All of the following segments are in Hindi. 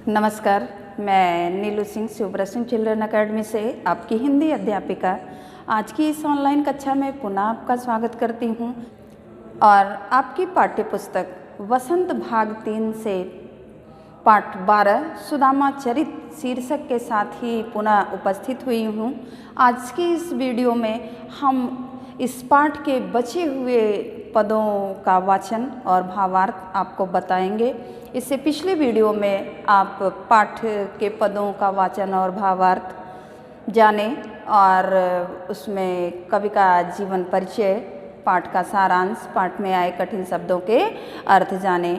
नमस्कार, मैं नीलू सिंह शिवव्रत सिंह चिल्ड्रन अकेडमी से आपकी हिंदी अध्यापिका आज की इस ऑनलाइन कक्षा में पुनः आपका स्वागत करती हूँ और आपकी पाठ्य पुस्तक वसंत भाग 3 से पाठ 12 सुदामा चरित शीर्षक के साथ ही पुनः उपस्थित हुई हूँ। आज की इस वीडियो में हम इस पाठ के बचे हुए पदों का वाचन और भावार्थ आपको बताएंगे। इससे पिछले वीडियो में आप पाठ के पदों का वाचन और भावार्थ जाने और उसमें कवि का जीवन परिचय, पाठ का सारांश, पाठ में आए कठिन शब्दों के अर्थ जाने।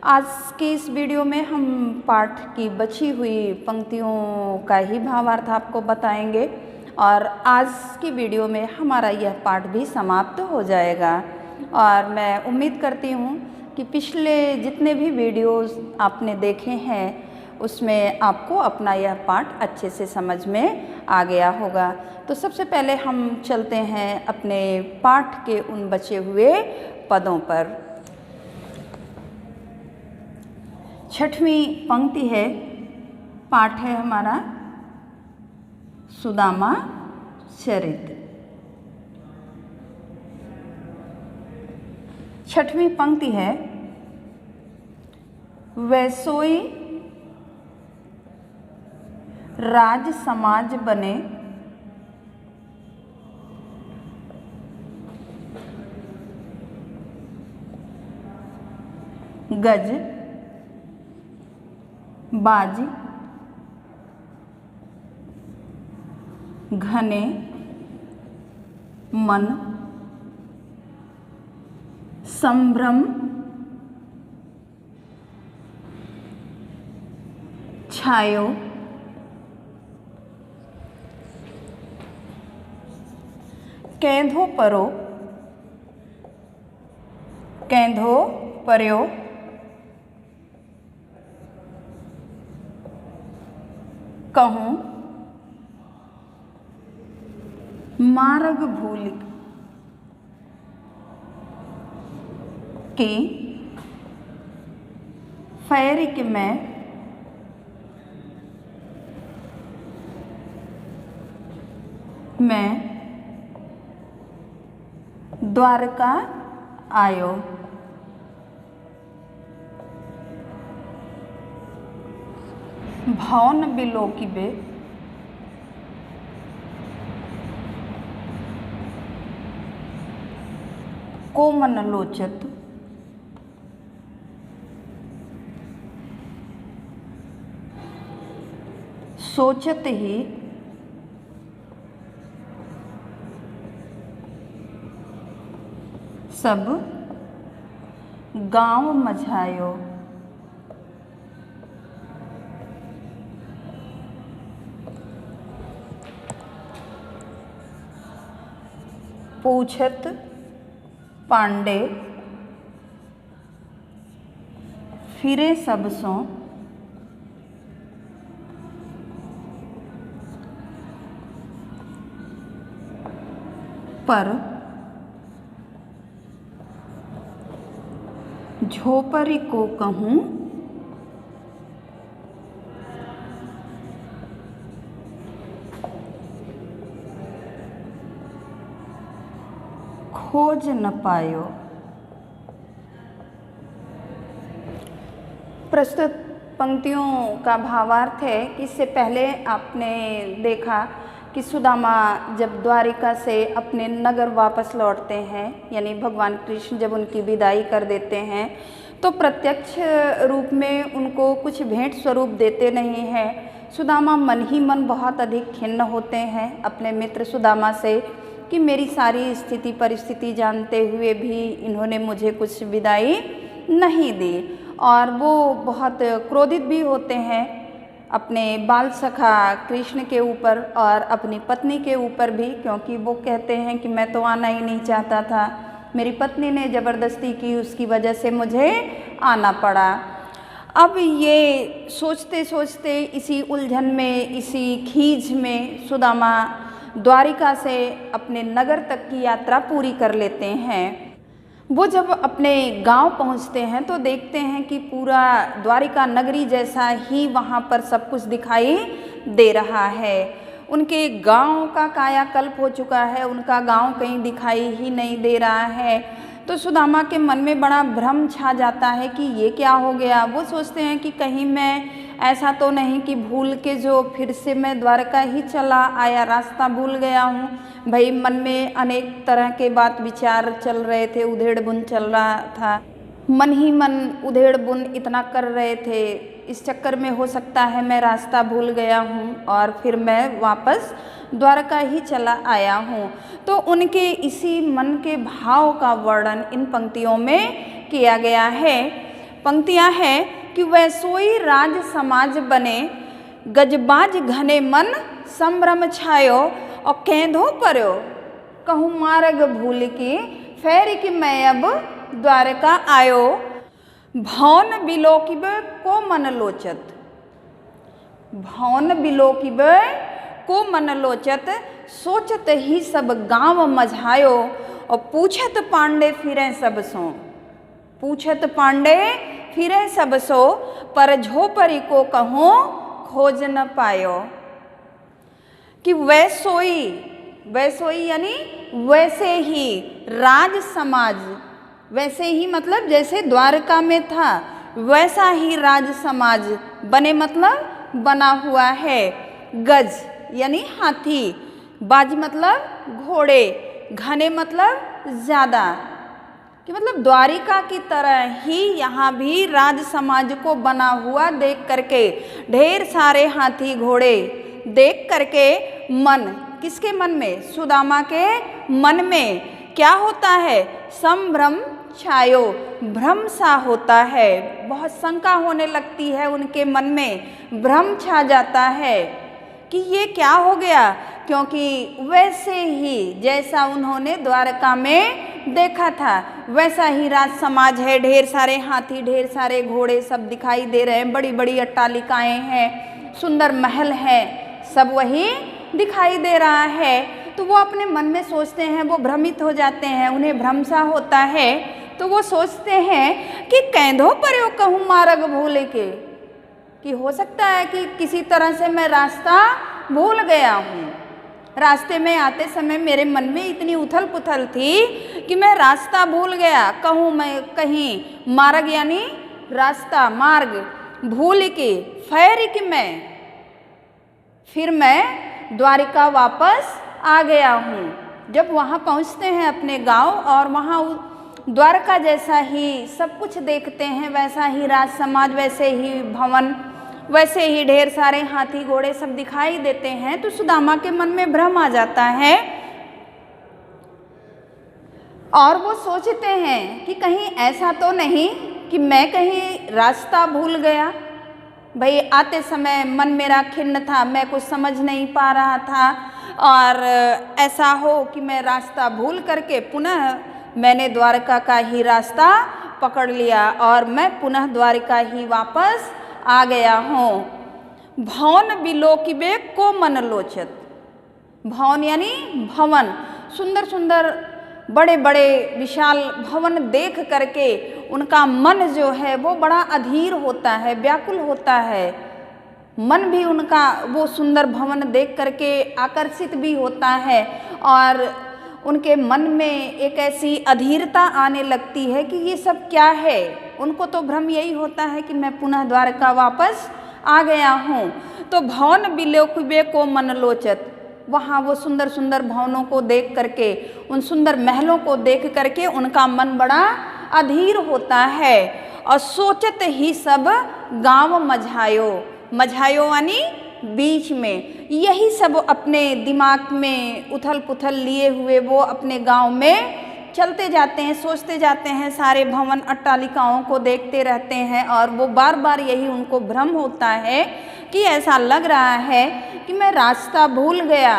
आज के इस वीडियो में हम पाठ की बची हुई पंक्तियों का ही भावार्थ आपको बताएंगे और आज की वीडियो में हमारा यह पाठ भी समाप्त हो जाएगा। और मैं उम्मीद करती हूँ कि पिछले जितने भी वीडियोस आपने देखे हैं उसमें आपको अपना यह पाठ अच्छे से समझ में आ गया होगा। तो सबसे पहले हम चलते हैं अपने पाठ के उन बचे हुए पदों पर। छठवीं पंक्ति है, पाठ है हमारा सुदामा चरित। छठवीं पंक्ति है, वैसोई राज समाज बने गज बाज घने मन संभ्रम छायो कैंधो परो कैंधो पर्यो कहूँ मार्ग भूल के फैरिक में द्वारका आयो। भवन बिलोकिबे कोमन लोचत सोचत ही सब गांव मझायो। पूछत पांडे फिरे सब सो पर झोपरी को कहूँ खोज न पायो। प्रस्तुत पंक्तियों का भावार्थ है कि इससे पहले आपने देखा कि सुदामा जब द्वारिका से अपने नगर वापस लौटते हैं, यानी भगवान कृष्ण जब उनकी विदाई कर देते हैं, तो प्रत्यक्ष रूप में उनको कुछ भेंट स्वरूप देते नहीं हैं। सुदामा मन ही मन बहुत अधिक खिन्न होते हैं अपने मित्र सुदामा से कि मेरी सारी स्थिति परिस्थिति जानते हुए भी इन्होंने मुझे कुछ विदाई नहीं दी, और वो बहुत क्रोधित भी होते हैं अपने बाल सखा कृष्ण के ऊपर और अपनी पत्नी के ऊपर भी, क्योंकि वो कहते हैं कि मैं तो आना ही नहीं चाहता था, मेरी पत्नी ने ज़बरदस्ती की, उसकी वजह से मुझे आना पड़ा। अब ये सोचते सोचते इसी उलझन में, इसी खींच में सुदामा द्वारिका से अपने नगर तक की यात्रा पूरी कर लेते हैं। वो जब अपने गांव पहुंचते हैं तो देखते हैं कि पूरा द्वारिका नगरी जैसा ही वहां पर सब कुछ दिखाई दे रहा है। उनके गांव का कायाकल्प हो चुका है, उनका गांव कहीं दिखाई ही नहीं दे रहा है। तो सुदामा के मन में बड़ा भ्रम छा जाता है कि ये क्या हो गया। वो सोचते हैं कि कहीं मैं ऐसा तो नहीं कि भूल के जो फिर से मैं द्वारका ही चला आया, रास्ता भूल गया हूँ। भाई मन में अनेक तरह के बात विचार चल रहे थे, उधेड़ बुन चल रहा था, मन ही मन उधेड़ बुन इतना कर रहे थे। इस चक्कर में हो सकता है मैं रास्ता भूल गया हूँ और फिर मैं वापस द्वारका ही चला आया हूँ। तो उनके इसी मन के भाव का वर्णन इन पंक्तियों में किया गया है। पंक्तियाँ हैं कि वह सोई राज समाज बने, गजबाज घने मन संभ्रम छायो, और केंधो पर्यो कहूँ मार्ग भूल की, फेर की मैं अब द्वारका आयो। भौन बिलोकिबे को मन लोचत, भौन बिलोकिबे को मन लोचत, सोचत ही सब गांव मझायो, और पूछत पांडे फिरे सब सो, पूछत पांडे फिरे सब सो, पर झोपरी को कहूँ खोज न पायो। कि वैसोई यानी वैसे ही राज समाज, वैसे ही मतलब जैसे द्वारका में था वैसा ही राज समाज बने मतलब बना हुआ है। गज यानी हाथी, बाज मतलब घोड़े, घने मतलब ज़्यादा, कि मतलब द्वारिका की तरह ही यहाँ भी राज समाज को बना हुआ देख करके, ढेर सारे हाथी घोड़े देख करके मन, किसके मन में, सुदामा के मन में क्या होता है, संभ्रम छायो, भ्रम सा होता है। बहुत शंका होने लगती है उनके मन में, भ्रम छा जाता है कि ये क्या हो गया, क्योंकि वैसे ही जैसा उन्होंने द्वारका में देखा था वैसा ही राज समाज है। ढेर सारे हाथी, ढेर सारे घोड़े सब दिखाई दे रहे हैं, बड़ी बड़ी अट्टालिकाएं हैं, सुंदर महल है, सब वही दिखाई दे रहा है। तो वो अपने मन में सोचते हैं, वो भ्रमित हो जाते हैं, उन्हें भ्रम सा होता है। तो वो सोचते हैं कि कैंधो पर्यो कहूँ मार्ग भूल के, कि हो सकता है कि किसी तरह से मैं रास्ता भूल गया हूँ। रास्ते में आते समय मेरे मन में इतनी उथल पुथल थी कि मैं रास्ता भूल गया, कहूँ मैं कहीं मार्ग यानी रास्ता, मार्ग भूल के, फेर कि मैं, फिर मैं द्वारिका वापस आ गया हूँ। जब वहाँ पहुँचते हैं अपने गांव और वहाँ द्वारका जैसा ही सब कुछ देखते हैं, वैसा ही राज समाज, वैसे ही भवन, वैसे ही ढेर सारे हाथी घोड़े सब दिखाई देते हैं, तो सुदामा के मन में भ्रम आ जाता है और वो सोचते हैं कि कहीं ऐसा तो नहीं कि मैं कहीं रास्ता भूल गया। भाई आते समय मन मेरा खिन्न था, मैं कुछ समझ नहीं पा रहा था, और ऐसा हो कि मैं रास्ता भूल करके पुनः मैंने द्वारका का ही रास्ता पकड़ लिया और मैं पुनः द्वारका ही वापस आ गया हूँ। भवन बिलोकिबे को मन लोचत, भवन यानी भवन, सुंदर सुंदर बड़े बड़े विशाल भवन देख करके उनका मन जो है वो बड़ा अधीर होता है, व्याकुल होता है। मन भी उनका वो सुंदर भवन देख करके आकर्षित भी होता है और उनके मन में एक ऐसी अधीरता आने लगती है कि ये सब क्या है। उनको तो भ्रम यही होता है कि मैं पुनः द्वारका वापस आ गया हूँ। तो भवन बिलोकिबे को मन लोचत, वहाँ वो सुंदर सुंदर भवनों को देख करके, उन सुंदर महलों को देख करके उनका मन बड़ा अधीर होता है। और सोचत ही सब गांव मझायो, मझायो यानी बीच में, यही सब अपने दिमाग में उथल पुथल लिए हुए वो अपने गांव में चलते जाते हैं, सोचते जाते हैं, सारे भवन अट्टालिकाओं को देखते रहते हैं और वो बार बार यही उनको भ्रम होता है कि ऐसा लग रहा है कि मैं रास्ता भूल गया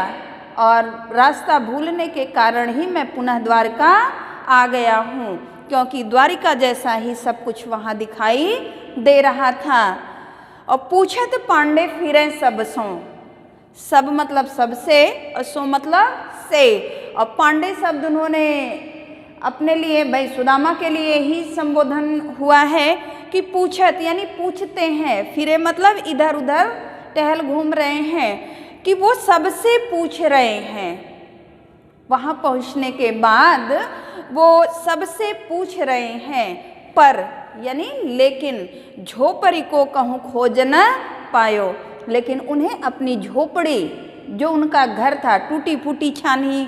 और रास्ता भूलने के कारण ही मैं पुनः द्वारका आ गया हूँ, क्योंकि द्वारिका जैसा ही सब कुछ वहाँ दिखाई दे रहा था। और पूछत पांडे फिरे सब सो, सब मतलब सबसे और सो मतलब से, और पांडे शब्द उन्होंने अपने लिए भाई सुदामा के लिए ही संबोधन हुआ है कि पूछत यानी पूछते हैं, फिरे मतलब इधर उधर टहल घूम रहे हैं, कि वो सबसे पूछ रहे हैं। वहाँ पहुँचने के बाद वो सबसे पूछ रहे हैं, पर यानी लेकिन झोपड़ी को कहूँ खोज न पायो, लेकिन उन्हें अपनी झोपड़ी जो उनका घर था, टूटी फूटी छानी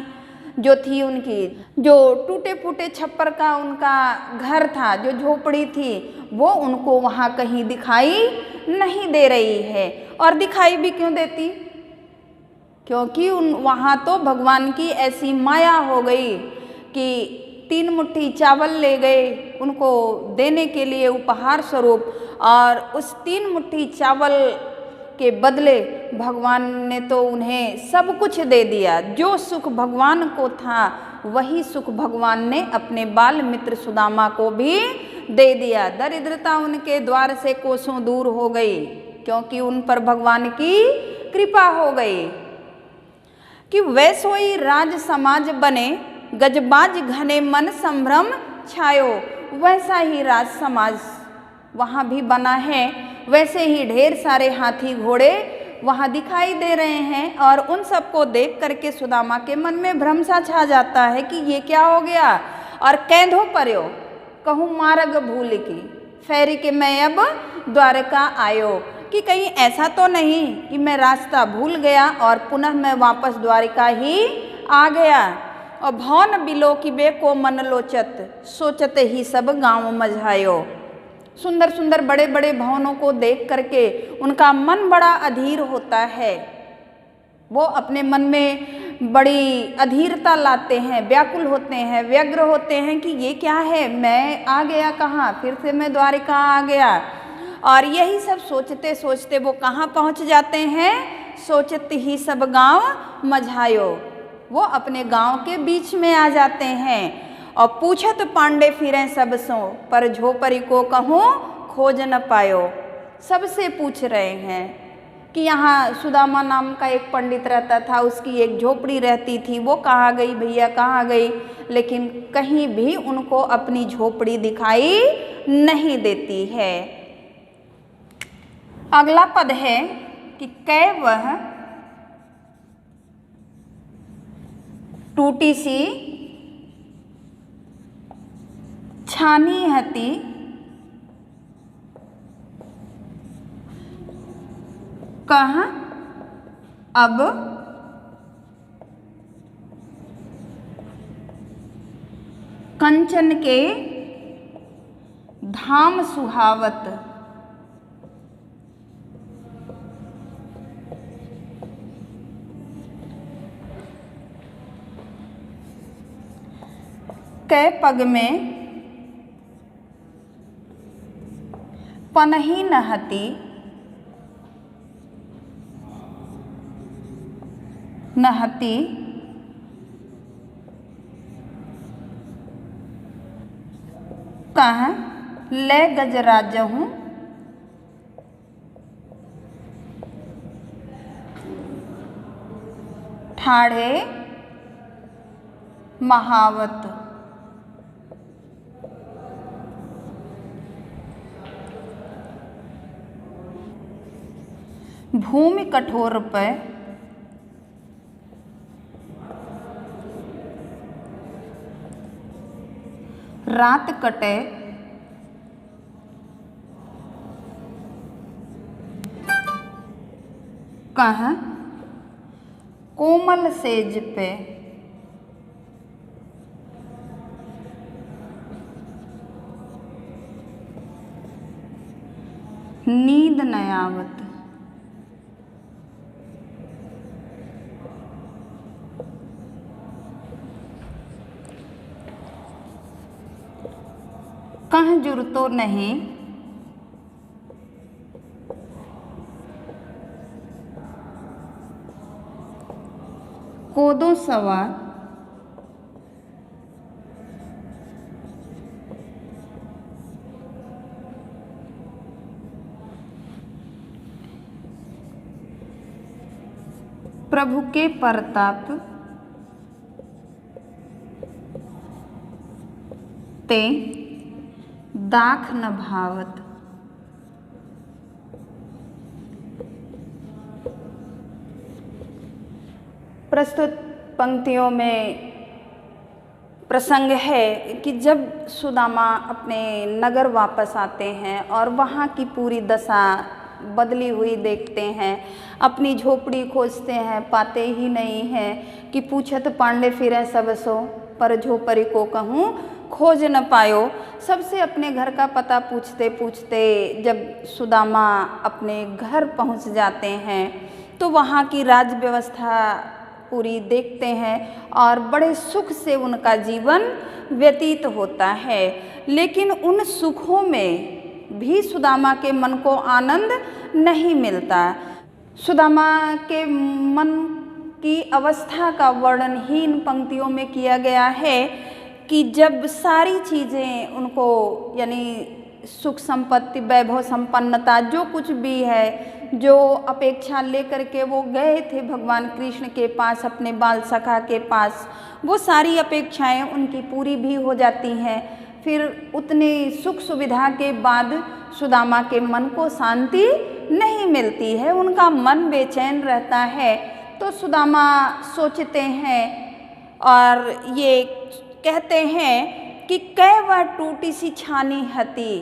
जो थी उनकी, जो टूटे फूटे छप्पर का उनका घर था, जो झोपड़ी थी, वो उनको वहाँ कहीं दिखाई नहीं दे रही है। और दिखाई भी क्यों देती? क्योंकि वहाँ तो भगवान की ऐसी माया हो गई कि 3 मुट्ठी चावल ले गए उनको देने के लिए उपहार स्वरूप, और उस 3 मुट्ठी चावल के बदले भगवान ने तो उन्हें सब कुछ दे दिया। जो सुख भगवान को था वही सुख भगवान ने अपने बाल मित्र सुदामा को भी दे दिया। दरिद्रता उनके द्वार से कोसों दूर हो गई, क्योंकि उन पर भगवान की कृपा हो गई। कि वैसोई राज समाज बने, गजबाज घने मन संभ्रम छायो। वैसा ही राज समाज वहाँ भी बना है, वैसे ही ढेर सारे हाथी घोड़े वहाँ दिखाई दे रहे हैं, और उन सबको देख करके सुदामा के मन में भ्रम सा छा जाता है कि ये क्या हो गया। और कैंधो पर्यो कहूँ मार्ग भूल की, फेरी के मैं अब द्वारका आयो, कि कहीं ऐसा तो नहीं कि मैं रास्ता भूल गया और पुनः मैं वापस द्वारिका ही आ गया। और भौन बिलो की बे को मन लोचत, सोचते ही सब गाँव मझायो। सुंदर सुंदर बड़े बड़े भवनों को देख करके उनका मन बड़ा अधीर होता है। वो अपने मन में बड़ी अधीरता लाते हैं, व्याकुल होते हैं, व्यग्र होते हैं कि ये क्या है, मैं आ गया कहाँ, फिर से मैं द्वारिका आ गया। और यही सब सोचते सोचते वो कहाँ पहुँच जाते हैं, सोचते ही सब गांव मझायो। वो अपने गांव के बीच में आ जाते हैं। और पूछत पांडे फिरें सब सो, पर झोपड़ी को कहूँ खोज न पायो। सबसे पूछ रहे हैं कि यहाँ सुदामा नाम का एक पंडित रहता था, उसकी एक झोपड़ी रहती थी, वो कहाँ गई भैया, कहाँ गई, लेकिन कहीं भी उनको अपनी झोपड़ी दिखाई नहीं देती है। अगला पद है कि कै वह टूटी सी छानी हती, कह अब कंचन के धाम सुहावत। कै पग में पनही नहती, नहती कह ले गजराजहूँ, ठाढ़े महावत। भूमि कठोर पे रात कटे, कह कोमल सेज पे। नींद न आवत। कह जुरतो नहीं, कोदो सवार। प्रभु के परताप ते दाख न भावत। प्रस्तुत पंक्तियों में प्रसंग है कि जब सुदामा अपने नगर वापस आते हैं और वहाँ की पूरी दशा बदली हुई देखते हैं, अपनी झोपड़ी खोजते हैं, पाते ही नहीं हैं कि पूछत पांडे फिरें सब सो, पर झोपड़ी को कहूँ खोज न पायो। सबसे अपने घर का पता पूछते पूछते जब सुदामा अपने घर पहुँच जाते हैं तो वहाँ की राज व्यवस्था पूरी देखते हैं और बड़े सुख से उनका जीवन व्यतीत होता है। लेकिन उन सुखों में भी सुदामा के मन को आनंद नहीं मिलता। सुदामा के मन की अवस्था का वर्णन ही इन पंक्तियों में किया गया है कि जब सारी चीज़ें उनको यानी सुख संपत्ति, वैभव, संपन्नता, जो कुछ भी है, जो अपेक्षा लेकर के वो गए थे भगवान कृष्ण के पास, अपने बाल सखा के पास, वो सारी अपेक्षाएं उनकी पूरी भी हो जाती हैं। फिर उतनी सुख सुविधा के बाद सुदामा के मन को शांति नहीं मिलती है, उनका मन बेचैन रहता है। तो सुदामा सोचते हैं और ये कहते हैं कि कै वह टूटी सी छानी हती।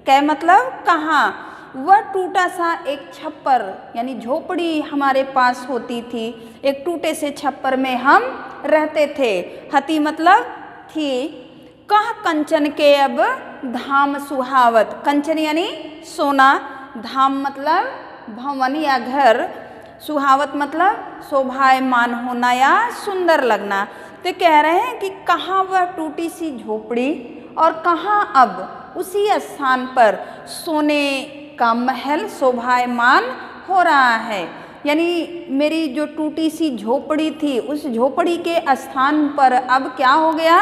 कै मतलब कहाँ, वह टूटा सा एक छप्पर यानी झोपड़ी हमारे पास होती थी, एक टूटे से छप्पर में हम रहते थे। हती मतलब थी। कह कंचन के अब धाम सुहावत। कंचन यानी सोना, धाम मतलब भवन या घर, सुहावत मतलब शोभायमान होना या सुंदर लगना। तो कह रहे हैं कि कहाँ वह टूटी सी झोपड़ी और कहाँ अब उसी स्थान पर सोने का महल शोभायमान हो रहा है। यानी मेरी जो टूटी सी झोपड़ी थी, उस झोपड़ी के स्थान पर अब क्या हो गया,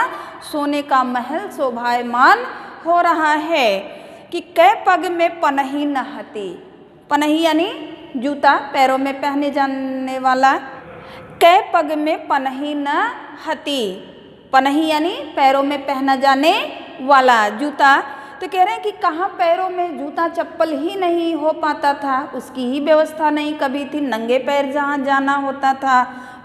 सोने का महल शोभायमान हो रहा है। कि कै पग में पनही न हती। पनही यानी जूता, पैरों में पहने जाने वाला। कै पग में पनही न हती। पनही यानी पैरों में पहना जाने वाला जूता। तो कह रहे हैं कि कहाँ पैरों में जूता चप्पल ही नहीं हो पाता था, उसकी ही व्यवस्था नहीं कभी थी। नंगे पैर जहाँ जाना होता था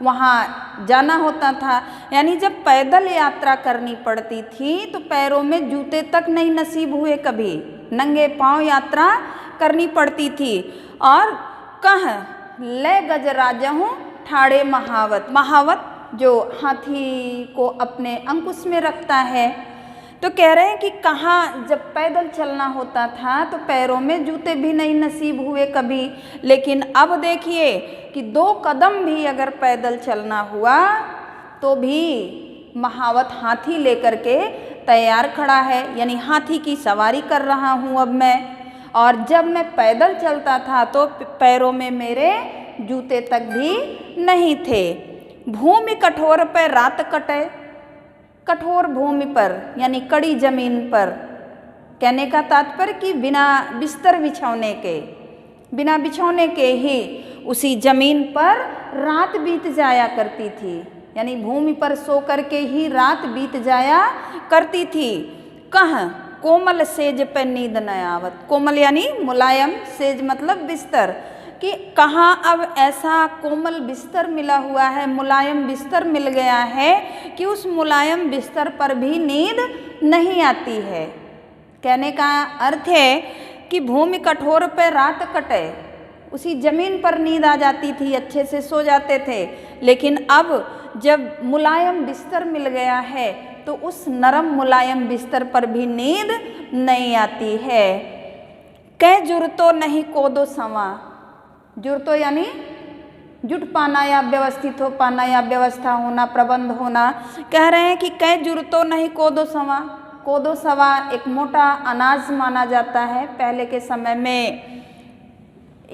वहाँ जाना होता था। यानी जब पैदल यात्रा करनी पड़ती थी तो पैरों में जूते तक नहीं नसीब हुए, कभी नंगे पांव यात्रा करनी पड़ती थी। और कह ले गजराजहूँ ठाड़े महावत। महावत जो हाथी को अपने अंकुश में रखता है। तो कह रहे हैं कि कहाँ जब पैदल चलना होता था तो पैरों में जूते भी नहीं नसीब हुए कभी। लेकिन अब देखिए कि 2 कदम भी अगर पैदल चलना हुआ तो भी महावत हाथी लेकर के तैयार खड़ा है, यानी हाथी की सवारी कर रहा हूँ अब मैं। और जब मैं पैदल चलता था तो पैरों में मेरे जूते तक भी नहीं थे। भूमि कठोर पर रात कटे। कठोर भूमि पर यानी कड़ी जमीन पर, कहने का तात्पर्य कि बिना बिस्तर बिछौने के, बिना बिछौने के ही उसी जमीन पर रात बीत जाया करती थी। यानी भूमि पर सो करके ही रात बीत जाया करती थी। कह कोमल सेज पे नींद न आवत। कोमल यानी मुलायम, सेज मतलब बिस्तर। कि कहाँ अब ऐसा कोमल बिस्तर मिला हुआ है, मुलायम बिस्तर मिल गया है कि उस मुलायम बिस्तर पर भी नींद नहीं आती है। कहने का अर्थ है कि भूमि कठोर पे रात कटे, उसी ज़मीन पर नींद आ जाती थी, अच्छे से सो जाते थे। लेकिन अब जब मुलायम बिस्तर मिल गया है तो उस नरम मुलायम बिस्तर पर भी नींद नहीं आती है। कै जुरतो नहीं कोदो सवा। जुरतो यानी जुट पाना या व्यवस्थित हो पाना या व्यवस्था होना, प्रबंध होना। कह रहे हैं कि कै जुरतो नहीं कोदो सवा। कोदो सवा एक मोटा अनाज माना जाता है। पहले के समय में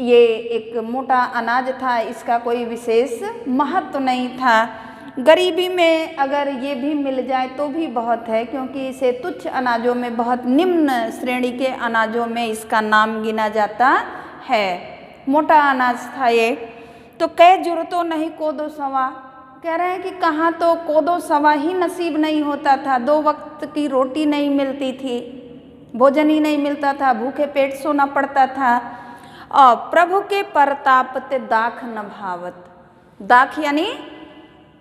ये एक मोटा अनाज था, इसका कोई विशेष महत्व नहीं था। गरीबी में अगर ये भी मिल जाए तो भी बहुत है, क्योंकि इसे तुच्छ अनाजों में, बहुत निम्न श्रेणी के अनाजों में इसका नाम गिना जाता है। मोटा अनाज था ये। तो कै जुरतो नहीं कोदो सवा। कह रहे हैं कि कहाँ तो कोदो सवा ही नसीब नहीं होता था, 2 वक्त की रोटी नहीं मिलती थी, भोजन ही नहीं मिलता था, भूखे पेट सोना पड़ता था। और प्रभु के परताप ते दाख न भावत, दाख यानी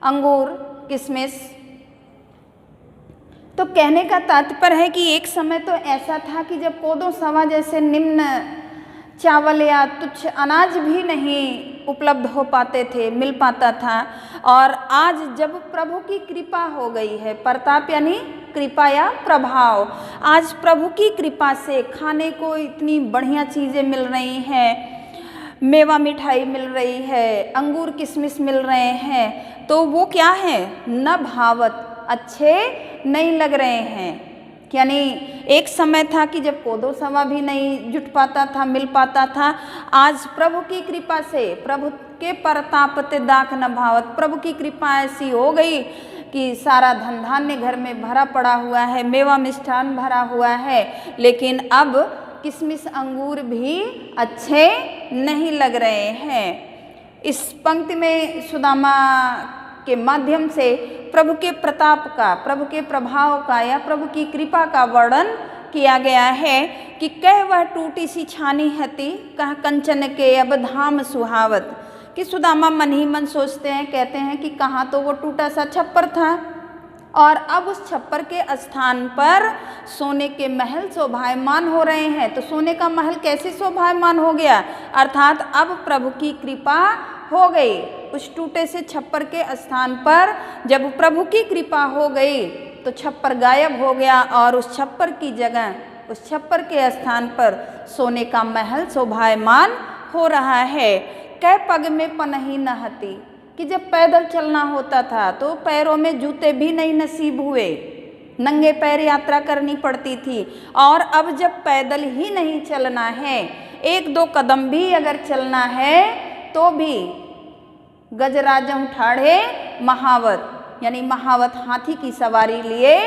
अंगूर किशमिश। तो कहने का तात्पर्य है कि एक समय तो ऐसा था कि जब कोदो सवा जैसे निम्न चावल या तुच्छ अनाज भी नहीं उपलब्ध हो पाते थे, मिल पाता था। और आज जब प्रभु की कृपा हो गई है, परताप यानी कृपा या प्रभाव, आज प्रभु की कृपा से खाने को इतनी बढ़िया चीज़ें मिल रही हैं, मेवा मिठाई मिल रही है, अंगूर किशमिश मिल रहे हैं, तो वो क्या है, न भावत, अच्छे नहीं लग रहे हैं। यानी एक समय था कि जब कोदो सवा भी नहीं जुट पाता था, मिल पाता था। आज प्रभु की कृपा से, प्रभु के परताप ते दाख न भावत, प्रभु की कृपा ऐसी हो गई कि सारा धन धान्य घर में भरा पड़ा हुआ है, मेवा मिष्ठान भरा हुआ है, लेकिन अब किशमिश अंगूर भी अच्छे नहीं लग रहे हैं। इस पंक्ति में सुदामा के माध्यम से प्रभु के प्रताप का, प्रभु के प्रभाव का या प्रभु की कृपा का वर्णन किया गया है कि कह वह टूटी सी छानी हती, कह कंचन के अब धाम सुहावत। कि सुदामा मन ही मन सोचते हैं, कहते हैं कि कहाँ तो वो टूटा सा छप्पर था और अब उस छप्पर के स्थान पर सोने के महल शोभायमान हो रहे हैं। तो सोने का महल कैसे शोभायमान हो गया, अर्थात अब प्रभु की कृपा हो गई। उस टूटे से छप्पर के स्थान पर जब प्रभु की कृपा हो गई तो छप्पर गायब हो गया और उस छप्पर की जगह, उस छप्पर के स्थान पर सोने का महल शोभायमान हो रहा है। कै पग में पनही न हती, कि जब पैदल चलना होता था तो पैरों में जूते भी नहीं नसीब हुए, नंगे पैर यात्रा करनी पड़ती थी। और अब जब पैदल ही नहीं चलना है, 1-2 कदम भी अगर चलना है तो भी गजराजं ठाढ़े महावत, यानी महावत हाथी की सवारी लिए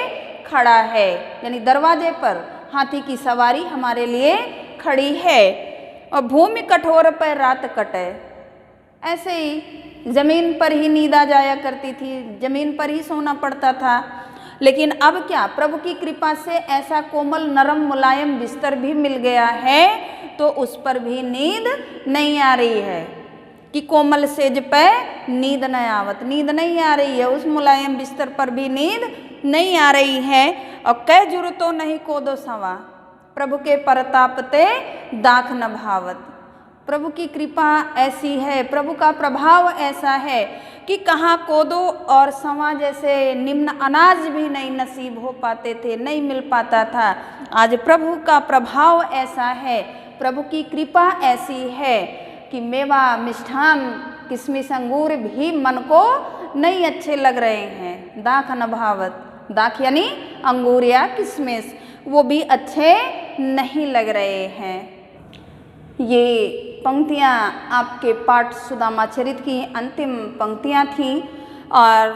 खड़ा है, यानी दरवाजे पर हाथी की सवारी हमारे लिए खड़ी है। और भूमि कठोर पर रात कटे, ऐसे ही ज़मीन पर ही नींद आ जाया करती थी, ज़मीन पर ही सोना पड़ता था। लेकिन अब क्या, प्रभु की कृपा से ऐसा कोमल नरम मुलायम बिस्तर भी मिल गया है तो उस पर भी नींद नहीं आ रही है कि कोमल सेज पे नींद न आवत, नींद नहीं आ रही है, उस मुलायम बिस्तर पर भी नींद नहीं आ रही है। और कै जुरतो नहीं कोदो सवा, प्रभु के परताप ते दाख न भावत। प्रभु की कृपा ऐसी है, प्रभु का प्रभाव ऐसा है कि कहाँ कोदो और सवा जैसे निम्न अनाज भी नहीं नसीब हो पाते थे, नहीं मिल पाता था। आज प्रभु का प्रभाव ऐसा है, प्रभु की कृपा ऐसी है कि मेवा मिष्ठान किशमिश अंगूर भी मन को नहीं अच्छे लग रहे हैं। दाख न भावत, दाख यानी अंगूर या किशमिश, वो भी अच्छे नहीं लग रहे हैं। ये पंक्तियाँ आपके पाठ सुदामा चरित की अंतिम पंक्तियाँ थीं और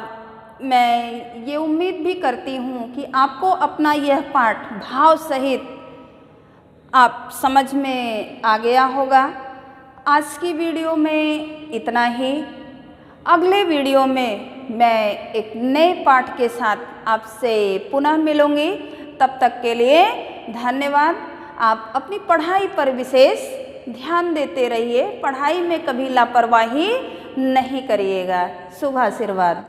मैं ये उम्मीद भी करती हूँ कि आपको अपना यह पाठ भाव सहित आप समझ में आ गया होगा। आज की वीडियो में इतना ही। अगले वीडियो में मैं एक नए पाठ के साथ आपसे पुनः मिलूँगी। तब तक के लिए धन्यवाद। आप अपनी पढ़ाई पर विशेष ध्यान देते रहिए, पढ़ाई में कभी लापरवाही नहीं करिएगा। शुभ आशीर्वाद।